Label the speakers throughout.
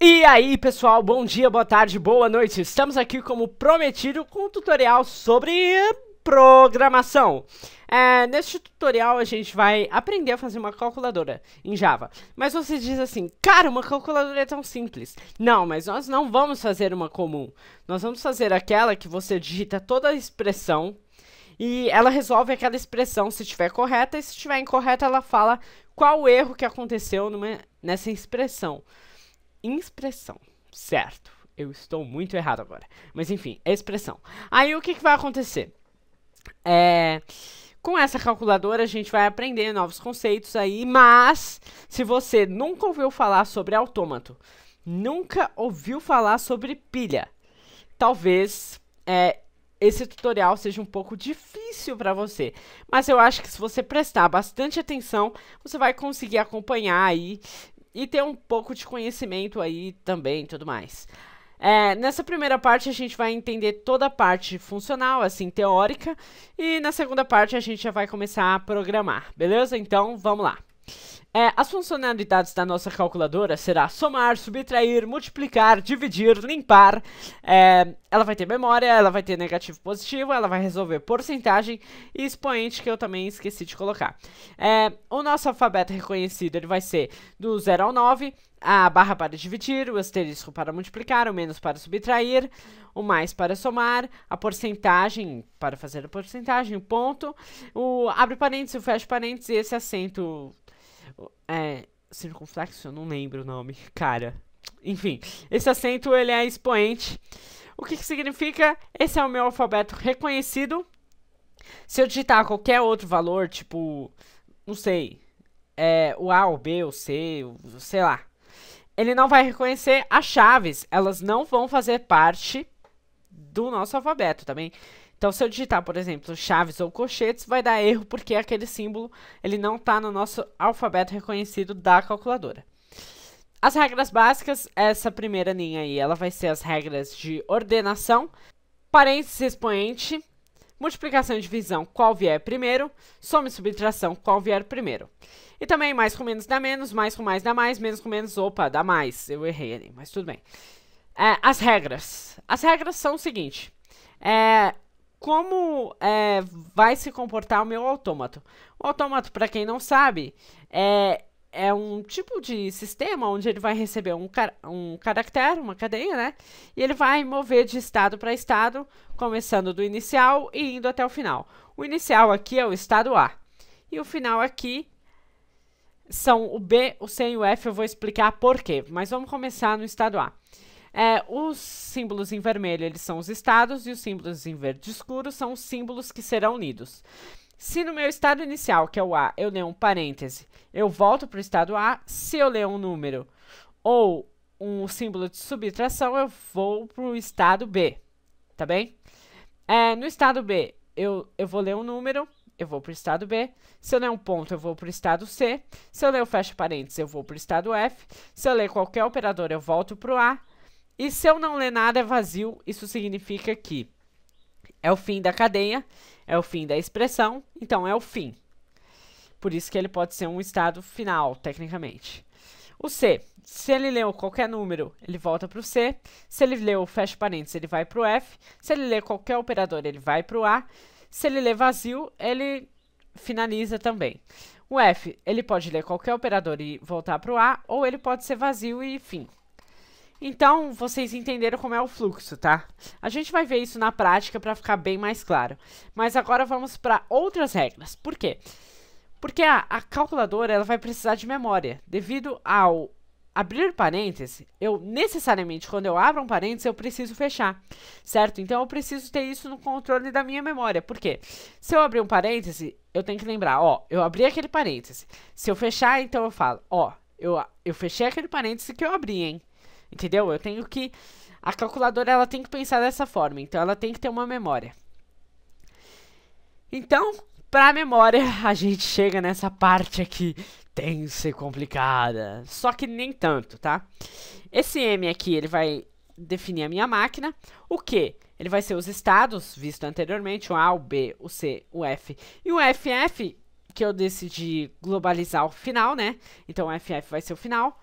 Speaker 1: E aí pessoal, bom dia, boa tarde, boa noite. Estamos aqui como prometido com um tutorial sobre programação. Neste tutorial a gente vai aprender a fazer uma calculadora em Java. Mas você diz assim, cara, uma calculadora é tão simples. Não, mas nós não vamos fazer uma comum. Nós vamos fazer aquela que você digita toda a expressão e ela resolve aquela expressão se estiver correta, e se estiver incorreta ela fala qual o erro que aconteceu nessa expressão. Certo, eu estou muito errado agora, mas enfim, é expressão. Aí o que vai acontecer? Com essa calculadora a gente vai aprender novos conceitos aí, mas se você nunca ouviu falar sobre autômato, nunca ouviu falar sobre pilha, talvez esse tutorial seja um pouco difícil para você, mas eu acho que se você prestar bastante atenção, você vai conseguir acompanhar aí e ter um pouco de conhecimento aí também e tudo mais. Nessa primeira parte a gente vai entender toda a parte funcional, assim, teórica, e na segunda parte a gente já vai começar a programar, beleza? Então, vamos lá. As funcionalidades da nossa calculadora será somar, subtrair, multiplicar, dividir, limpar. Ela vai ter memória, ela vai ter negativo e positivo, ela vai resolver porcentagem e expoente, que eu também esqueci de colocar. O nosso alfabeto reconhecido ele vai ser do 0 ao 9, a barra para dividir, o asterisco para multiplicar, o menos para subtrair, o mais para somar, a porcentagem para fazer a porcentagem, o ponto, o abre parênteses, o fecha parênteses e esse acento... circunflexo, eu não lembro o nome, cara. Enfim, esse acento ele é expoente. O que significa? Esse é o meu alfabeto reconhecido. Se eu digitar qualquer outro valor, tipo, não sei, o A, o B, o C, sei lá, ele não vai reconhecer as chaves. Elas não vão fazer parte do nosso alfabeto, tá bem? Então, se eu digitar, por exemplo, chaves ou colchetes, vai dar erro porque aquele símbolo ele não está no nosso alfabeto reconhecido da calculadora. As regras básicas, essa primeira linha aí, ela vai ser as regras de ordenação, parênteses expoente, multiplicação e divisão, qual vier primeiro, soma e subtração, qual vier primeiro. E também mais com menos dá menos, mais com mais dá mais, menos com menos, opa, dá mais. Eu errei ali, mas tudo bem. As regras são o seguinte, como vai se comportar o meu autômato? O autômato, para quem não sabe, é um tipo de sistema onde ele vai receber um caractere, uma cadeia, né? E ele vai mover de estado para estado, começando do inicial e indo até o final. O inicial aqui é o estado A. E o final aqui são o B, o C e o F. Eu vou explicar por quê, mas vamos começar no estado A. Os símbolos em vermelho eles são os estados e os símbolos em verde escuro são os símbolos que serão lidos. Se no meu estado inicial, que é o A, eu ler um parêntese, eu volto para o estado A. Se eu ler um número ou um símbolo de subtração, eu vou para o estado B, tá bem? No estado B, eu vou ler um número, eu vou para o estado B. Se eu ler um ponto, eu vou para o estado C. Se eu ler o fecha parênteses, eu vou para o estado F. Se eu ler qualquer operador, eu volto para o A. E se eu não ler nada é vazio, isso significa que é o fim da cadeia, é o fim da expressão, então é o fim. Por isso que ele pode ser um estado final, tecnicamente. O C, se ele leu qualquer número, ele volta para o C. Se ele leu fecha parênteses, ele vai para o F. Se ele ler qualquer operador, ele vai para o A. Se ele ler vazio, ele finaliza também. O F, ele pode ler qualquer operador e voltar para o A, ou ele pode ser vazio e fim. Então, vocês entenderam como é o fluxo, tá? A gente vai ver isso na prática para ficar bem mais claro. Mas agora vamos para outras regras. Por quê? Porque a calculadora ela vai precisar de memória. Devido ao abrir parênteses, eu necessariamente, quando eu abro um parênteses, eu preciso fechar, certo? Então, eu preciso ter isso no controle da minha memória. Por quê? Se eu abrir um parêntese, eu tenho que lembrar, eu abri aquele parêntese. Se eu fechar, então eu falo, eu fechei aquele parêntese que eu abri, hein? Entendeu? Eu tenho que... A calculadora, ela tem que pensar dessa forma. Então, ela tem que ter uma memória. Então, para a memória, a gente chega nessa parte aqui tensa e complicada. Só que nem tanto, tá? Esse M aqui, ele vai definir a minha máquina. O Q? Ele vai ser os estados, visto anteriormente. O A, o B, o C, o F. E o FF, que eu decidi globalizar o final, né? Então, o FF vai ser o final.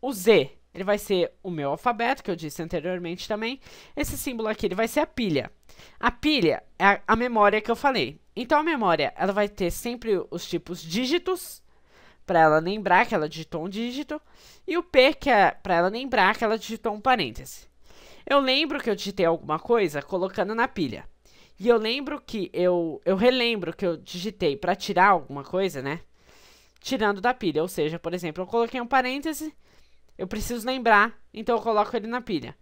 Speaker 1: O Z ele vai ser o meu alfabeto, que eu disse anteriormente também. Esse símbolo aqui, ele vai ser a pilha. A pilha é a memória que eu falei. Então, a memória, ela vai ter sempre os tipos dígitos, para ela lembrar que ela digitou um dígito, e o P, que é para ela lembrar que ela digitou um parêntese. Eu lembro que eu digitei alguma coisa colocando na pilha. E eu lembro que eu relembro que eu digitei para tirar alguma coisa, né? Tirando da pilha. Ou seja, por exemplo, eu coloquei um parêntese, eu preciso lembrar, então eu coloco ele na pilha.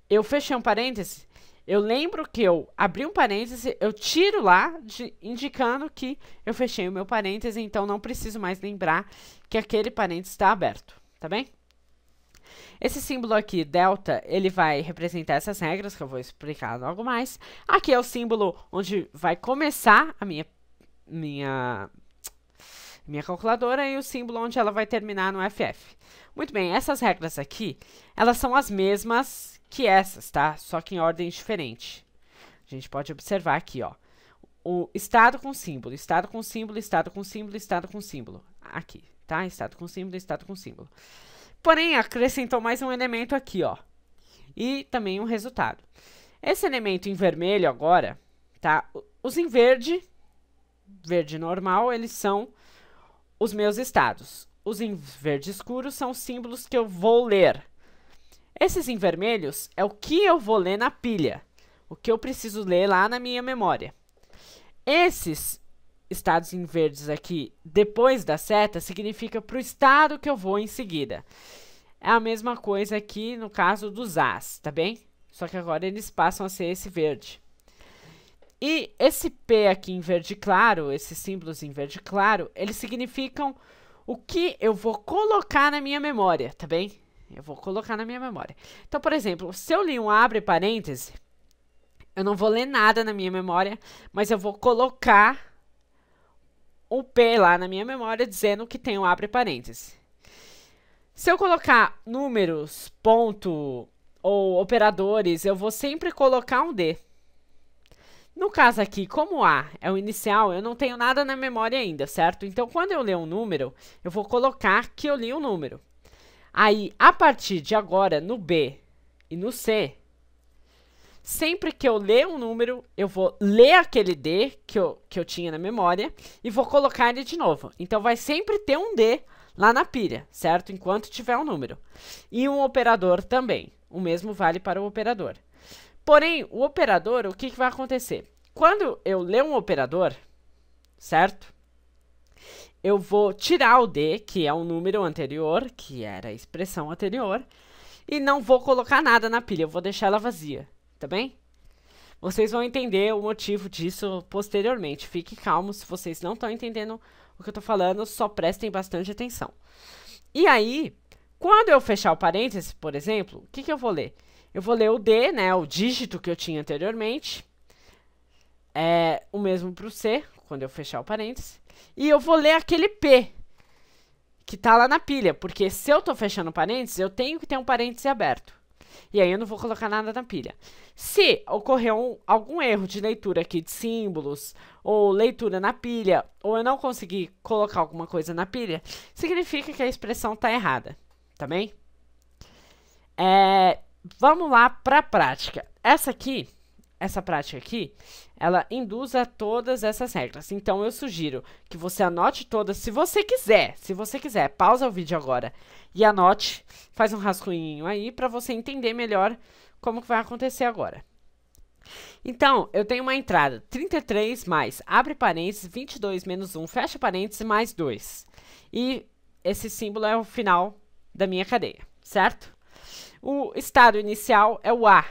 Speaker 1: Eu fechei um parêntese, eu lembro que eu abri um parêntese, eu tiro lá, indicando que eu fechei o meu parêntese, então não preciso mais lembrar que aquele parêntese está aberto, tá bem? Esse símbolo aqui, delta, ele vai representar essas regras que eu vou explicar logo mais. Aqui é o símbolo onde vai começar a minha calculadora e o símbolo onde ela vai terminar no FF. Muito bem, essas regras aqui, elas são as mesmas que essas, tá? Só que em ordem diferente. A gente pode observar aqui, ó. O estado com símbolo, estado com símbolo, estado com símbolo, estado com símbolo. Aqui, tá? Estado com símbolo, estado com símbolo. Porém, acrescentou mais um elemento aqui, ó. E também um resultado. Esse elemento em vermelho agora, tá? Os em verde normal, eles são os meus estados. Os em verde escuro são os símbolos que eu vou ler. Esses em vermelhos é o que eu vou ler na pilha. O que eu preciso ler lá na minha memória. Esses estados em verdes aqui, depois da seta, significa para o estado que eu vou em seguida. É a mesma coisa aqui no caso dos As, tá bem? Só que agora eles passam a ser esse verde. E esse P aqui em verde claro, esses símbolos em verde claro, eles significam o que eu vou colocar na minha memória, tá bem? Eu vou colocar na minha memória. Então, por exemplo, se eu li um abre parêntese, eu não vou ler nada na minha memória, mas eu vou colocar o P lá na minha memória dizendo que tem um abre parêntese. Se eu colocar números, ponto ou operadores, eu vou sempre colocar um D. No caso aqui, como A é o inicial, eu não tenho nada na memória ainda, certo? Então, quando eu ler um número, eu vou colocar que eu li um número. Aí, a partir de agora, no B e no C, sempre que eu ler um número, eu vou ler aquele D que eu tinha na memória e vou colocar ele de novo. Então, vai sempre ter um D lá na pilha, certo? Enquanto tiver um número. E um operador também. O mesmo vale para o operador. Porém, o operador, o que vai acontecer? Quando eu ler um operador, certo? Eu vou tirar o D, que é o número anterior, que era a expressão anterior, e não vou colocar nada na pilha, eu vou deixar ela vazia, tá bem? Vocês vão entender o motivo disso posteriormente. Fiquem calmos, se vocês não estão entendendo o que eu estou falando, só prestem bastante atenção. E aí, quando eu fechar o parêntese, por exemplo, o que eu vou ler? Eu vou ler o D, né, o dígito que eu tinha anteriormente. É o mesmo para o C, quando eu fechar o parêntese. E eu vou ler aquele P, que está lá na pilha, porque se eu estou fechando o parêntese, eu tenho que ter um parêntese aberto. E aí eu não vou colocar nada na pilha. Se ocorrer algum erro de leitura aqui de símbolos, ou leitura na pilha, ou eu não conseguir colocar alguma coisa na pilha, significa que a expressão está errada, tá bem? Vamos lá para a prática. Essa prática aqui, ela induz a todas essas regras. Então, eu sugiro que você anote todas, se você quiser, pausa o vídeo agora e anote, faz um rascunho aí para você entender melhor como que vai acontecer agora. Então, eu tenho uma entrada 33 mais, abre parênteses, 22 menos 1, fecha parênteses, mais 2. E esse símbolo é o final da minha cadeia, certo? O estado inicial é o A.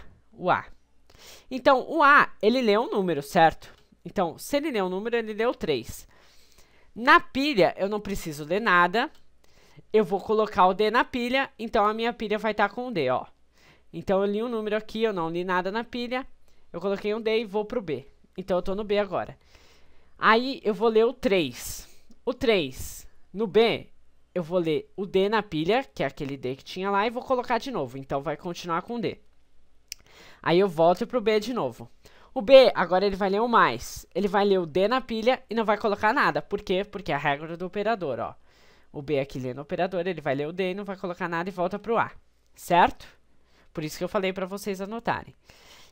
Speaker 1: Então, o A, ele lê um número, certo? Então, se ele lê um número, ele leu 3. Na pilha, eu não preciso ler nada. Eu vou colocar o D na pilha, então a minha pilha vai estar com o D, ó. Então, eu li um número aqui, eu não li nada na pilha. Eu coloquei um D e vou pro B. Então, eu tô no B agora. Aí, eu vou ler o 3. O 3, no B, eu vou ler o D na pilha, que é aquele D que tinha lá, e vou colocar de novo. Então, vai continuar com D. Aí, eu volto pro B de novo. O B, agora ele vai ler o mais. Ele vai ler o D na pilha e não vai colocar nada. Por quê? Porque é a regra do operador, ó. O B aqui lê no operador, ele vai ler o D e não vai colocar nada e volta pro A. certo? Por isso que eu falei para vocês anotarem.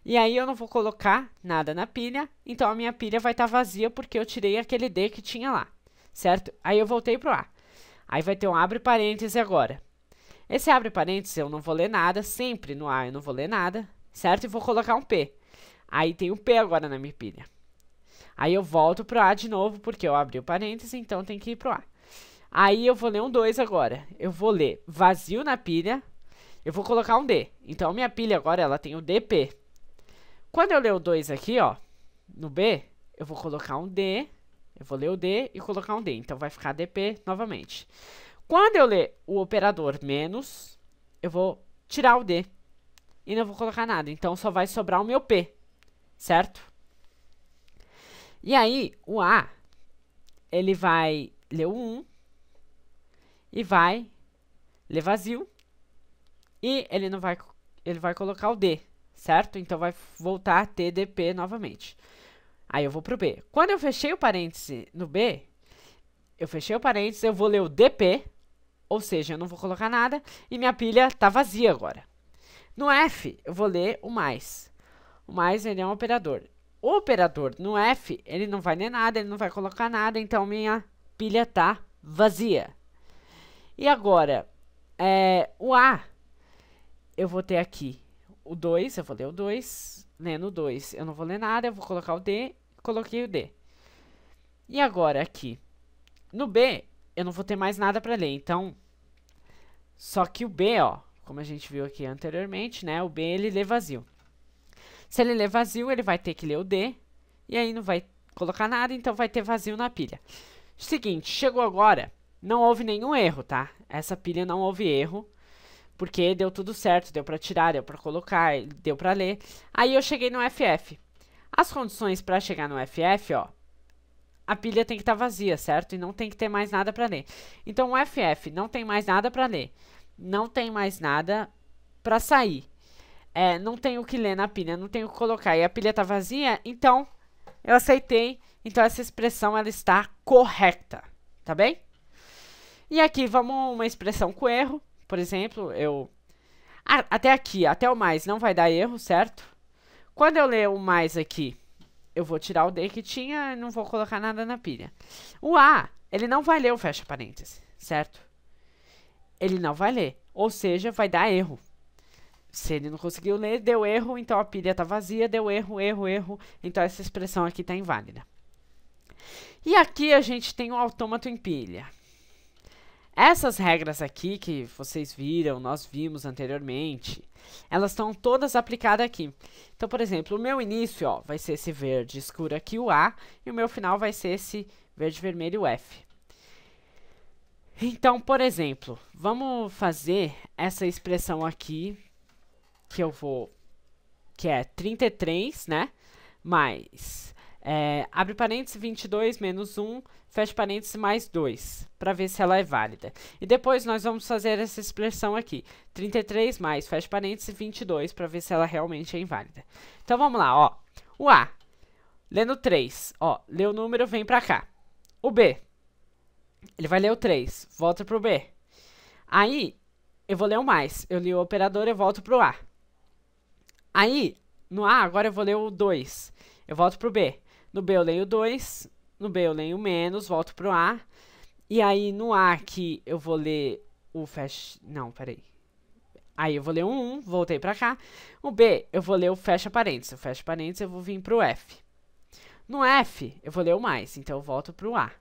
Speaker 1: E aí eu não vou colocar nada na pilha, então a minha pilha vai estar vazia porque eu tirei aquele D que tinha lá, certo? Aí eu voltei pro A. Aí vai ter um abre parêntese agora. Esse abre parênteses eu não vou ler nada, sempre no A eu não vou ler nada, certo? E vou colocar um P. Aí tem um P agora na minha pilha. Aí eu volto pro A de novo, porque eu abri o parênteses, então tem que ir pro A. Aí eu vou ler um 2 agora. Eu vou ler vazio na pilha, eu vou colocar um D. Então minha pilha agora ela tem o DP. Quando eu ler o 2 aqui, ó, no B, eu vou colocar um D, eu vou ler o D e colocar um D. Então vai ficar DP novamente. Quando eu ler o operador menos, eu vou tirar o D e não vou colocar nada. Então só vai sobrar o meu P, certo? E aí, o A, ele vai ler o 1 e vai ler vazio e ele vai colocar o D, certo? Então vai voltar a ter DP novamente. Aí eu vou pro B. Quando eu fechei o parêntese no B, eu fechei o parêntese, eu vou ler o DP, ou seja, eu não vou colocar nada e minha pilha tá vazia agora. No F, eu vou ler o mais. O mais, ele é um operador. O operador no F, ele não vai ler nada, ele não vai colocar nada, então minha pilha tá vazia. E agora, o A, eu vou ter aqui o 2, eu vou ler o 2, lendo o 2, eu não vou ler nada, eu vou colocar o D, coloquei o D. E agora aqui, no B, eu não vou ter mais nada para ler, então, só que o B, ó, como a gente viu aqui anteriormente, né, o B ele lê vazio. Se ele ler vazio, ele vai ter que ler o D, e aí não vai colocar nada, então vai ter vazio na pilha. Seguinte, chegou agora, não houve nenhum erro, tá? Essa pilha não houve erro, porque deu tudo certo, deu para tirar, deu para colocar, deu para ler. Aí eu cheguei no FF. As condições para chegar no FF, ó, a pilha tem que estar vazia, certo? E não tem que ter mais nada para ler. Então o FF não tem mais nada para ler, não tem mais nada para sair. Não tenho o que ler na pilha, não tenho o que colocar. E a pilha tá vazia, então eu aceitei. Então essa expressão ela está correta, tá bem? E aqui vamos uma expressão com erro. Por exemplo, até aqui, até o mais não vai dar erro, certo? Quando eu ler o mais aqui, eu vou tirar o D que tinha e não vou colocar nada na pilha. O A, ele não vai ler o fecha parênteses, certo? Ele não vai ler, ou seja, vai dar erro. Se ele não conseguiu ler, deu erro, então a pilha está vazia, deu erro, erro, erro. Então essa expressão aqui está inválida. E aqui a gente tem um autômato em pilha. Essas regras aqui que vocês viram, nós vimos anteriormente, elas estão todas aplicadas aqui. Então, por exemplo, o meu início ó, vai ser esse verde escuro aqui, o A, e o meu final vai ser esse verde vermelho, o F. Então, por exemplo, vamos fazer essa expressão aqui, que é 33, né, mais, abre parênteses, 22 menos 1, fecha parênteses, mais 2, para ver se ela é válida. E depois nós vamos fazer essa expressão aqui, 33 mais, fecha parênteses, 22, para ver se ela realmente é inválida. Então, vamos lá, ó, o A, lendo 3, ó, lê o número, vem para cá. O B, ele vai ler o 3, volta pro B. Aí, eu vou ler o mais, eu li o operador, eu volto pro A. Aí, no A, agora eu vou ler o 2. Eu volto pro B. No B eu leio o 2. No B eu leio o menos, volto pro A. E aí, no A aqui, eu vou ler o fecha... Não, peraí. Aí eu vou ler o 1, voltei pra cá. O B, eu vou ler o fecha parênteses. O fecha parênteses eu vou vir pro F. No F, eu vou ler o mais, então eu volto pro A.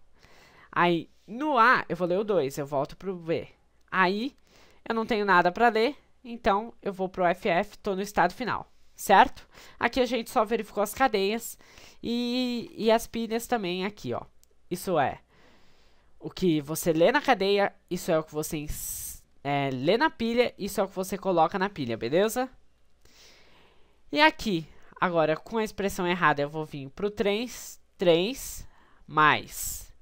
Speaker 1: Aí, no A, eu vou ler o 2, eu volto pro B. Aí, eu não tenho nada pra ler. Então, eu vou para o FF, estou no estado final, certo? Aqui a gente só verificou as cadeias e as pilhas também aqui, ó. Isso é o que você lê na cadeia, isso é o que você lê na pilha, isso é o que você coloca na pilha, beleza? E aqui, agora, com a expressão errada, eu vou vir para o 3 mais.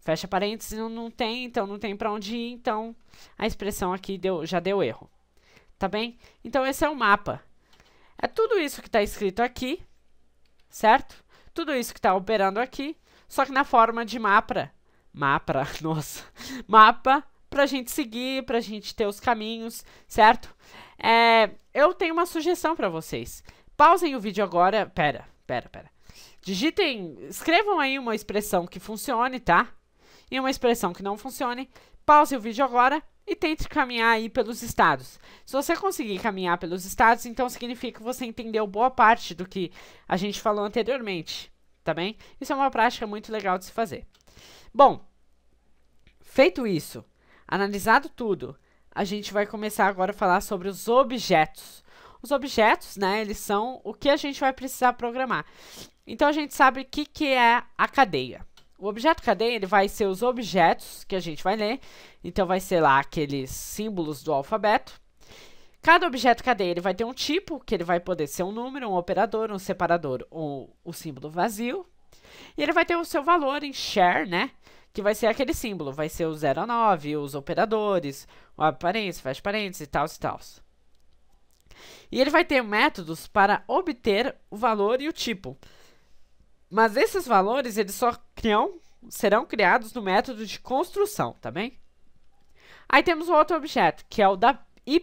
Speaker 1: Fecha parênteses, não tem, então não tem para onde ir, então a expressão aqui já deu erro. Tá bem? Então, esse é o mapa. É tudo isso que está escrito aqui, certo? Tudo isso que está operando aqui, só que na forma de mapa pra gente seguir, pra gente ter os caminhos, certo? Eu tenho uma sugestão pra vocês. Pausem o vídeo agora. Pera. Escrevam aí uma expressão que funcione, tá? E uma expressão que não funcione. Pause o vídeo agora e tente caminhar aí pelos estados. Se você conseguir caminhar pelos estados, então significa que você entendeu boa parte do que a gente falou anteriormente, tá bem? Isso é uma prática muito legal de se fazer. Bom, feito isso, analisado tudo, a gente vai começar agora a falar sobre os objetos. Os objetos, né, eles são o que a gente vai precisar programar. Então, a gente sabe o que é a cadeia. O objeto cadeia, ele vai ser os objetos que a gente vai ler. Então, vai ser lá aqueles símbolos do alfabeto. Cada objeto cadeia, ele vai ter um tipo, que ele vai poder ser um número, um operador, um separador ou o símbolo vazio. E ele vai ter o seu valor em share, né? Que vai ser aquele símbolo. Vai ser o 0 a 9, os operadores, o abre parênteses, fecha parênteses e tal e tal. E ele vai ter métodos para obter o valor e o tipo. Mas esses valores, eles só serão criados no método de construção, tá bem? Aí temos o outro objeto, que é o da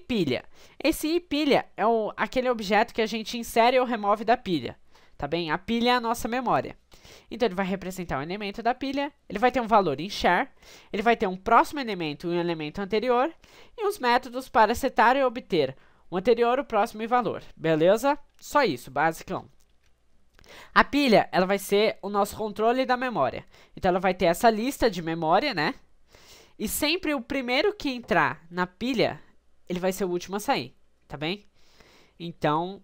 Speaker 1: pilha. Esse pilha é aquele objeto que a gente insere ou remove da pilha, tá bem? A pilha é a nossa memória. Então, ele vai representar um elemento da pilha, ele vai ter um valor em share, ele vai ter um próximo elemento e um elemento anterior, e os métodos para setar e obter o anterior, o próximo e valor. Beleza? Só isso, basicão. A pilha, ela vai ser o nosso controle da memória. Então, ela vai ter essa lista de memória, né? E sempre o primeiro que entrar na pilha, ele vai ser o último a sair, tá bem? Então,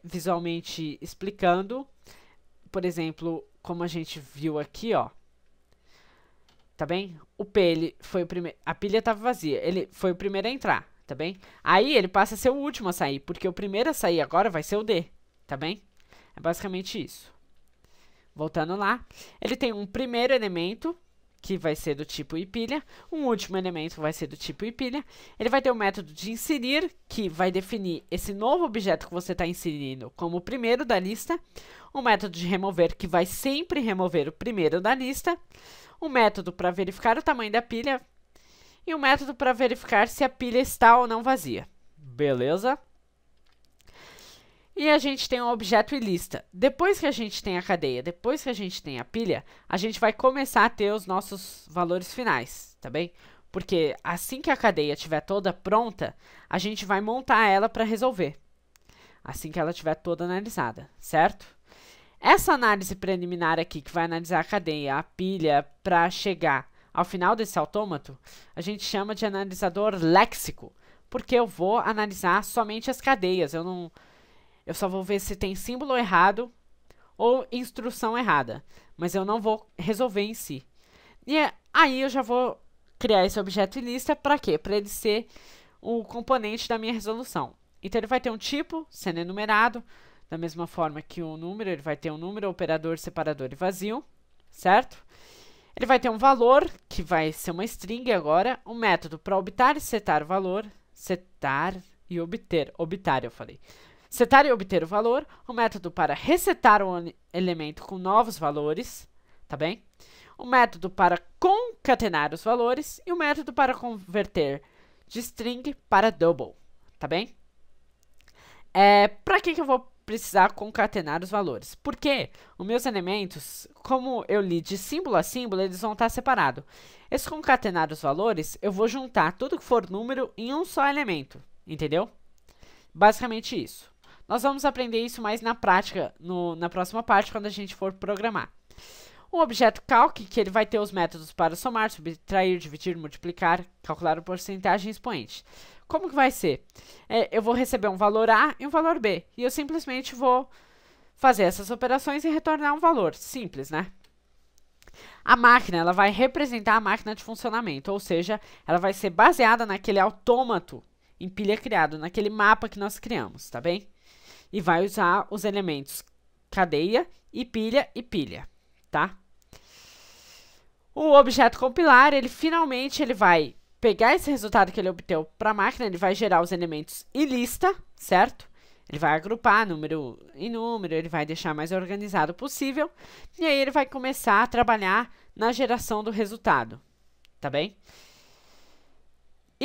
Speaker 1: visualmente explicando, por exemplo, como a gente viu aqui, ó. Tá bem? O P, ele foi o primeiro. A pilha estava vazia. Ele foi o primeiro a entrar, tá bem? Aí ele passa a ser o último a sair, porque o primeiro a sair agora vai ser o D, tá bem? É basicamente isso. Voltando lá, ele tem um primeiro elemento, que vai ser do tipo pilha, um último elemento vai ser do tipo pilha. Ele vai ter o método de inserir, que vai definir esse novo objeto que você está inserindo como o primeiro da lista. Um método de remover, que vai sempre remover o primeiro da lista. Um método para verificar o tamanho da pilha. E um método para verificar se a pilha está ou não vazia. Beleza? E a gente tem um objeto e lista. Depois que a gente tem a cadeia, depois que a gente tem a pilha, a gente vai começar a ter os nossos valores finais, tá bem? Porque assim que a cadeia estiver toda pronta, a gente vai montar ela para resolver. Assim que ela estiver toda analisada, certo? Essa análise preliminar aqui, que vai analisar a cadeia, a pilha, para chegar ao final desse autômato, a gente chama de analisador léxico, porque eu vou analisar somente as cadeias, eu só vou ver se tem símbolo errado ou instrução errada, mas eu não vou resolver em si. E aí eu já vou criar esse objeto em lista para quê? Para ele ser o componente da minha resolução. Então ele vai ter um tipo sendo enumerado, da mesma forma que o número, ele vai ter um número, operador, separador e vazio, certo? Ele vai ter um valor, que vai ser uma string agora, um método para obter e setar o valor, setar e obter, eu falei. Setar e obter o valor, um método para resetar o elemento com novos valores, tá bem? Um método para concatenar os valores e um método para converter de string para double, tá bem? Para que eu vou precisar concatenar os valores? Porque os meus elementos, como eu li de símbolo a símbolo, eles vão estar separados. Esse concatenar os valores, eu vou juntar tudo que for número em um só elemento, entendeu? Basicamente isso. Nós vamos aprender isso mais na prática, na próxima parte, quando a gente for programar. O objeto calc, que ele vai ter os métodos para somar, subtrair, dividir, multiplicar, calcular o porcentagem expoente. Como que vai ser? Eu vou receber um valor A e um valor B, e eu simplesmente vou fazer essas operações e retornar um valor. Simples, né? A máquina, ela vai representar a máquina de funcionamento, ou seja, ela vai ser baseada naquele autômato em pilha criado, naquele mapa que nós criamos, tá bem? E vai usar os elementos cadeia e pilha, tá? O objeto compilar, ele finalmente vai pegar esse resultado que ele obteve para a máquina, ele vai gerar os elementos e lista, certo? Ele vai agrupar número em número, ele vai deixar mais organizado possível, e aí ele vai começar a trabalhar na geração do resultado, tá bem?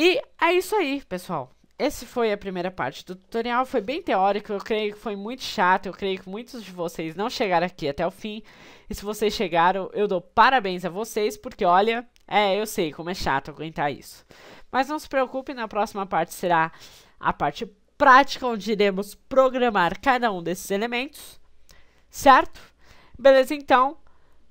Speaker 1: E é isso aí, pessoal. Esse foi a primeira parte do tutorial, foi bem teórico, eu creio que foi muito chato, eu creio que muitos de vocês não chegaram aqui até o fim, e se vocês chegaram, eu dou parabéns a vocês, porque olha, eu sei como é chato aguentar isso. Mas não se preocupe, na próxima parte será a parte prática, onde iremos programar cada um desses elementos, certo? Beleza, então,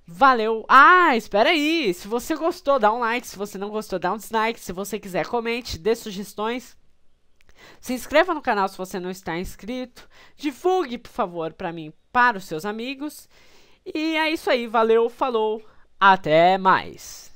Speaker 1: valeu. Ah, espera aí, se você gostou, dá um like, se você não gostou, dá um dislike, se você quiser, comente, dê sugestões. Se inscreva no canal se você não está inscrito. Divulgue, por favor, para mim, para os seus amigos. E é isso aí. Valeu, falou. Até mais.